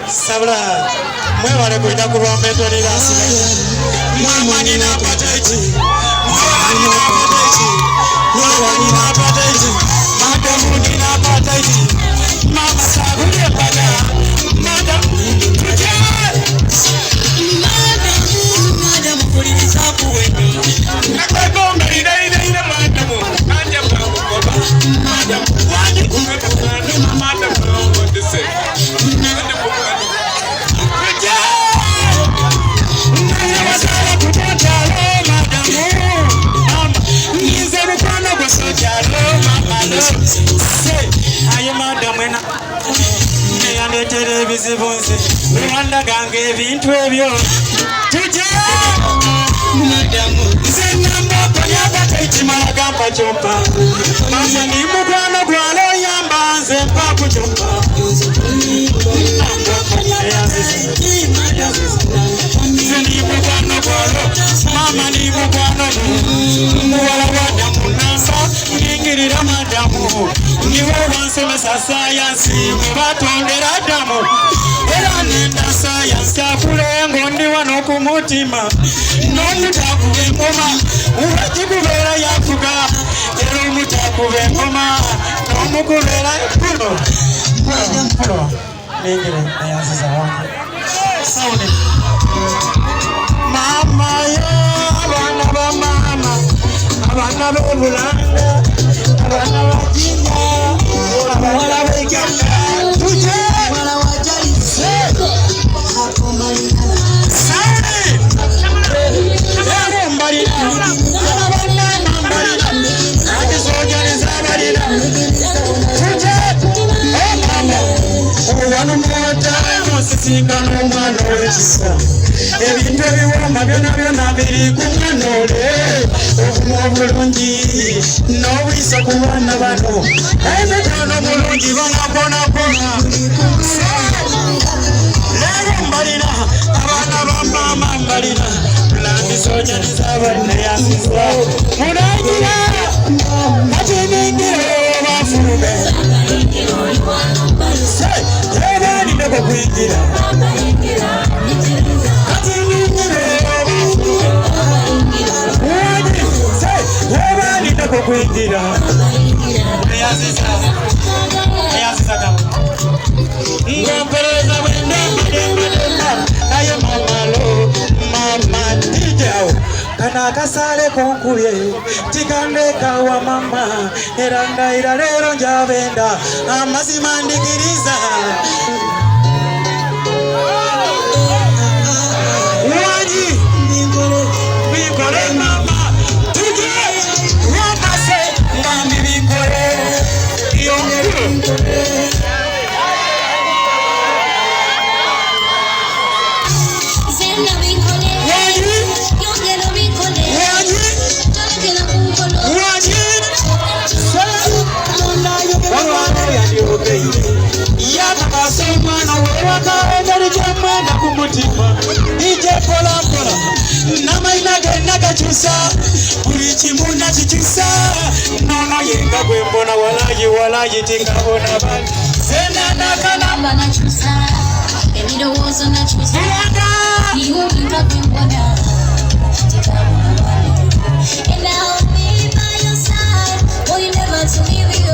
Sabra, mueva de cuidado con el método de la silencio. Mama ni na pataiti, mama ni na pataiti, mama ni na pataiti, mama ni na pataiti, mama sabu ni pada, madam tuja, madam kuli sabu wewe. Nakako mbali na madam, kanja baba, madam wani kumekana madam ndese. Televisive Rwanda gange ebintu ebyo tuje zenamba panyaga taitimala gamba chompa mama ni mukwano gwalo yamba nze mpa kuchompa zeni mukwano gwalo mama ni mukwano muwala wadamu nasa ningirira madamu niwe wansomesa sayansi mubatondera damu era nenda sayansi akulengo ndi wano ku mutima n'omutakuba engoma uwagikubeera yafuga era omutakuba engoma n'omukubeera pulo ningire nayansiza wange sawuni mama yo abaana ba mama abaana b'obulanga abaana bajinja abawala b'ekyanga tuje wala wajaise akomalina sawuni era mbalina abana mbalina akisojaniza balina tuje mama wano mwata musisinkana omwana w'ekisa ebintu ebiwoma byonna biri ku mwanole obumu obulungi n'obuyisa ku baana bano emitono mulungi bonakonakona leero mbalina abaana ba maama mbalina landisojaniza balina yansiza mulangira katiningire bafulube ebanideko kuyigira kuingira yaziza ngompereza wendembedembedemba naye mamalo mama dijao kana akasale konkubye tikandeka wa mama era ndaira lero njabenda amazima ndigiriza waji bikole mama Zena vincole, io glielo vincole. nagachusa buli kimu nakikyusa nono yenga gwe mbona walayi tingabona bantu zena nakalamba nakyusa ebirowoozo nakyusa iwo yenga gwe mbona tingabona bantu and I'll be by your side for you never to leave you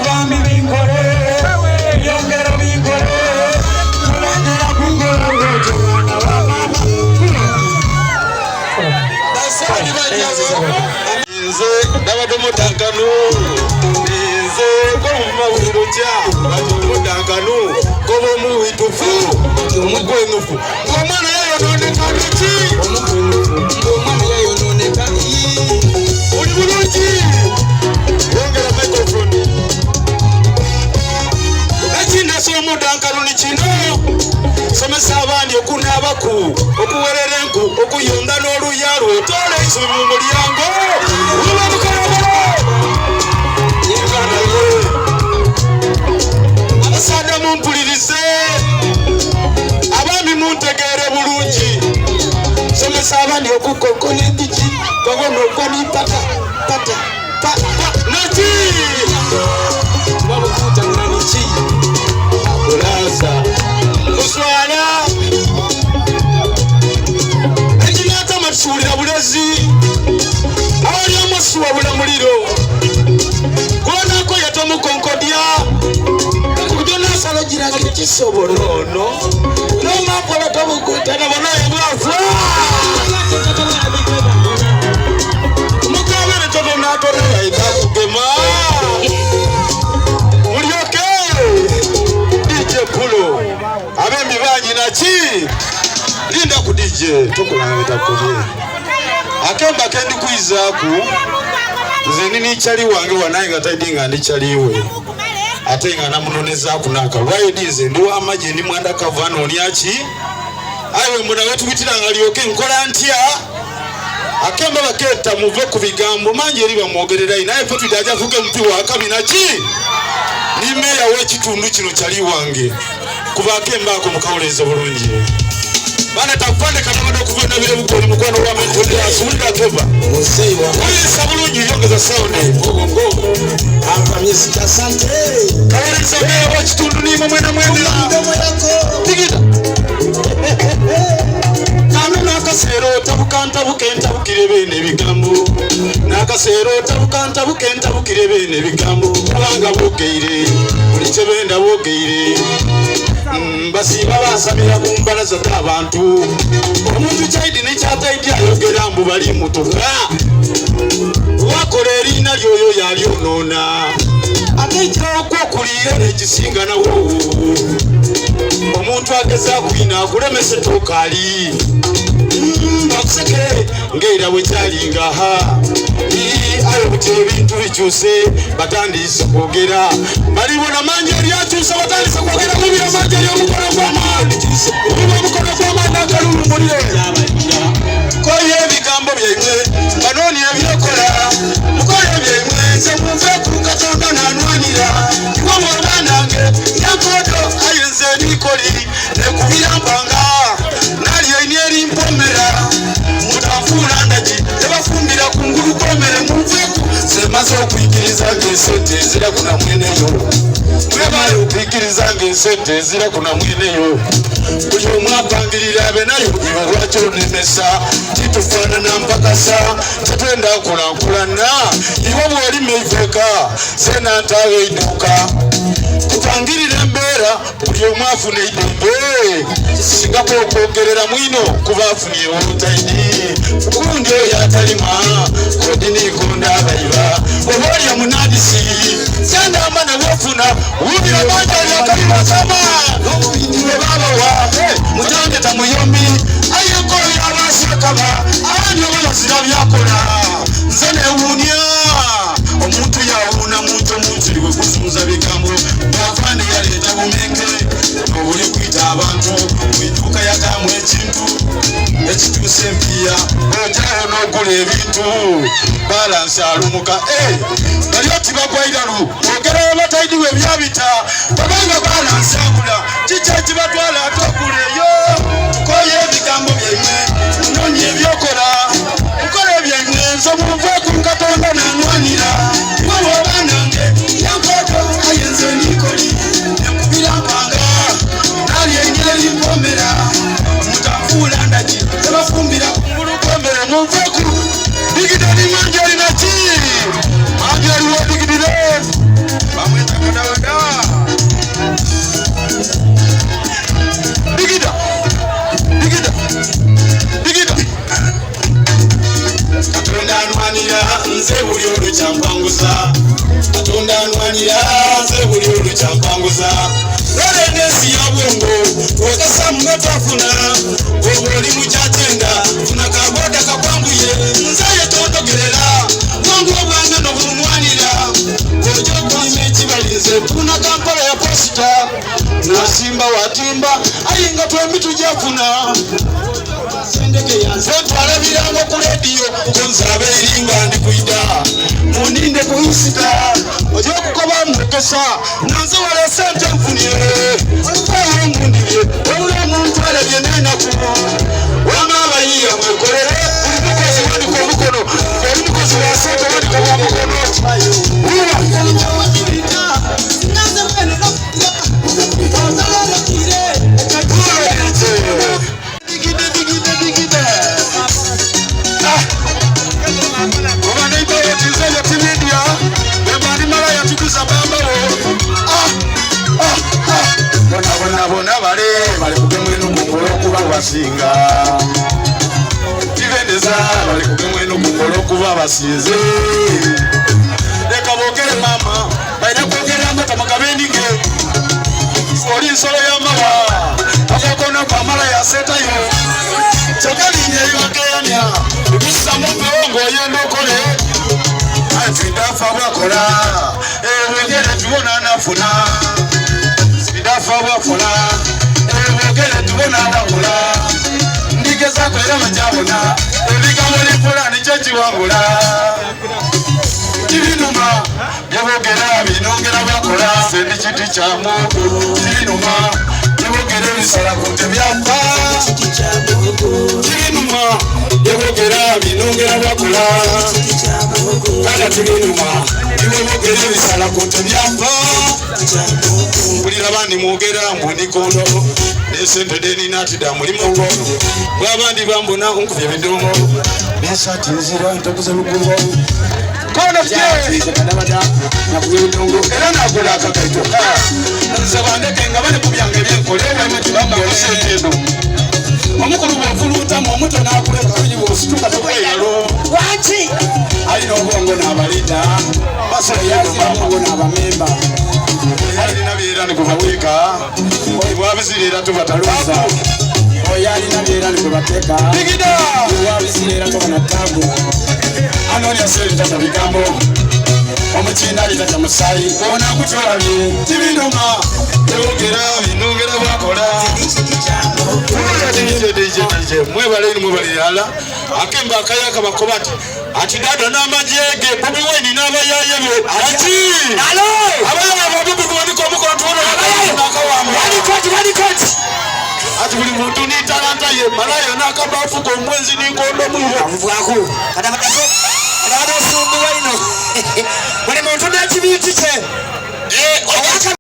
Wami bingore yongera bingore kulendera kungora ngojo basani bajazo nze nabadomo tankanu nze ko mumawiro cha badomo tankanu ko mu witufu omugwenufu omwana yayo none kaniki omwana yayo none kaniki oli bulungi yongera microphone ekina somo dankaluni kino somesa abandi okunabaku okuwerera enku okuyonda n'oluyalo otole isubi mu mulyango uba mukarabalo yekanaye abasada mumpulirize abami muntegeere bulungi somesa abandi okukonkona endiki babona okoni pata nati babukuta nanichi akulaza uswala ekinata matusulira bulezi awali amasuwa bulamuliro konako yatomukonkodya kujonasalo jiragiro kisobolono nomapola tobukuta nabonaye bwafa kugema mulyoke DJ Pulo abembi banyi naki linda ku DJ tukulangeta kuli akemba kendi kuizaku nze nini chali wange wanayinga taidinga ndi chaliwe atenga namunoneza kunaka waidize ndi wamaje ndi mwanda kavano onyaki ayo mbona wetu bitiranga lyoke nkola ntya akemba baketa muve ku bigambo manje eri bamwogerera naye fe tudaja fuke mpi wa kabina ki ni meya w'ekitundu kino kyali wange kuba akemba ako mukawuleza bulungi bana tafande katamada okuvenda bire bukoni mukwano wa mentonde asulira keba museiwa kuyisa bulungi yongeza sound amba music asante kawuleza meya w'ekitundu ni mwena tigita nakasero tabukanta bukenta bukire bene bigambo nakasero tabukanta bukenta bukire bene bigambo abanga bugeire buli kyebenda bugeire basiba basamira kumbalaza z'abantu omuntu kyaidi nekyataidi ayogera mbu bali mutuka wakola erina lyoyo yalyonona ate okwokulira nekisinga nawo omuntu ageza kwina akulemese tokali bakuseke ngeira bwekyalinga ayo kuti ebintu bikyuse batandise kwogera balibona manje eryakyusa batandise kwogera mubira manje eryomukono gw'amaani omukono gw'amaani agalulumulire koye ebigambo byaimwe banoni ebyokola mukoye byaimwe nze muve ku Katonda nanwanira iwe mwanange yakodo ayenze nikoli nekubiyambanga nalyo mpomera mutafuna ndaji ebafumbira kungulu komere muveku semaze okwikiriza ng'esente ezira kuna mweneyo mwebale okwikiriza ng'esente ezira kuna mweneyo buli omwapangirira abe nayo iwe lwakyo nemesa titufaanana mpakasa tetwenda kulankulana iwe bw'oli meiveka senantawe iduka kupangirira embeera buli omu afuna eidembe singapo okwogerera mwino kuba afunye obutaidi gundi oyo atalima kodinikonda abayiba oba olya munadisi sendamba nebwofuna wulira banja lyakalimasama n'obubindire babawa mutandeta muyombi ayekoyo abasekaba abandi oba bazira byakola nze newuunya omuntu yawuuna muntu omunsiri gwe guzumuza bigambo bwafane yaleeta bumenge obuli kwita abantu Widuka yakamu ekintu ekituuse empiya ojayo n'ogula ebintu balansi alumuka bali oti bagwairalu ogera abataidiwe ebyabita babanga balansi agula kiki ekibatwala ate oguleyo koye ebigambo byaimwe nonye ebyokola mukola ebyaimwe nsomuve ku Katonda nanwanira gwewe obanange yankoto ayenze nikoli nekubira mpanga nali engeri mpomera mutafuula ndagi tebafumbira kungulu kwembere muveku digidali manjali naki manjaliwo digidire bamwetakadawada digida digida digida Katonda anwanira nze buli olukyampanguza Katonda anwanira nze buli olukyampanguza Lolenesi ya bwongo okasa mmetafuna obuli mukyatenda funa kaboda kakwambuye nzaye tondogerera bwangu obwange nobulumwanira ojo kulima ekibalinze tuna kampala ya posita nasimba watimba ayinga twembi tujafuna sendege yanze twalabirango ku rediyo konzabe eringa ndi kuida muninde kuisita ojo kukoba mukesa nanze wala sente mfunire olwayo ngundire olula muntu alabye nenaku wamabayiya mwekolere umukozi wandika omukono omukozi wasente wandika wamukono basinga tivendeza bali kugemweno kukola okuba abasinze leka boogere mama balina kwogera amata mukabendige oli nsolo y'amawa akakona kwamala yaseetayo kyokalinya ebibageyanya ebissamu mpewo ng'oyenda okole twindafa bwakola bwegere tubona anafuna twindafa bwakola bwegere tubona anakula ndigezaako era majabona ebigambo lifula nikyo kiwangula kibinuma byebogera binongera bwakola sendi kiti kyamu kibinuma byebogera ebisala ku tebyafa kibinuma byebogera binongera bwakola kana kibinuma byebogera ebisala ku tebyafa mpulira bandi mwogera mbundikondo nesente deninatida mulimuko bwabandi bambona nkubye ebidomo nesati nzira ntakuza lugubo kono kadabada nakubye ebidongo era nakola akakaito nze bandeke nga bali ku byange byenkole bamutibambaosente eno omukulu bwofulutamu omuto nakuleka oyi bwosituka tokweyalo waki alina obwongo n'abalida basoyalibongo n'abamemba alina byera nikubateeka bwabizirira tubataluza oyo alina byera nikubateeka digida bwabizirira tobana tabu anonya sente tata bigambo omukinda alitata musayi ona kutyolabye tibinuma byogera binongera bwakola mwebalirala akemba akayaka bakobati ati dada n'amajege Bobi Wine n'abayayebe ati ati buli muntu ni talanta ye malaya n'akabafu k'omwezi n'inkondo muyo avuvwako kadabataso kadabatasungu waino buli muntu n'ekibintu kye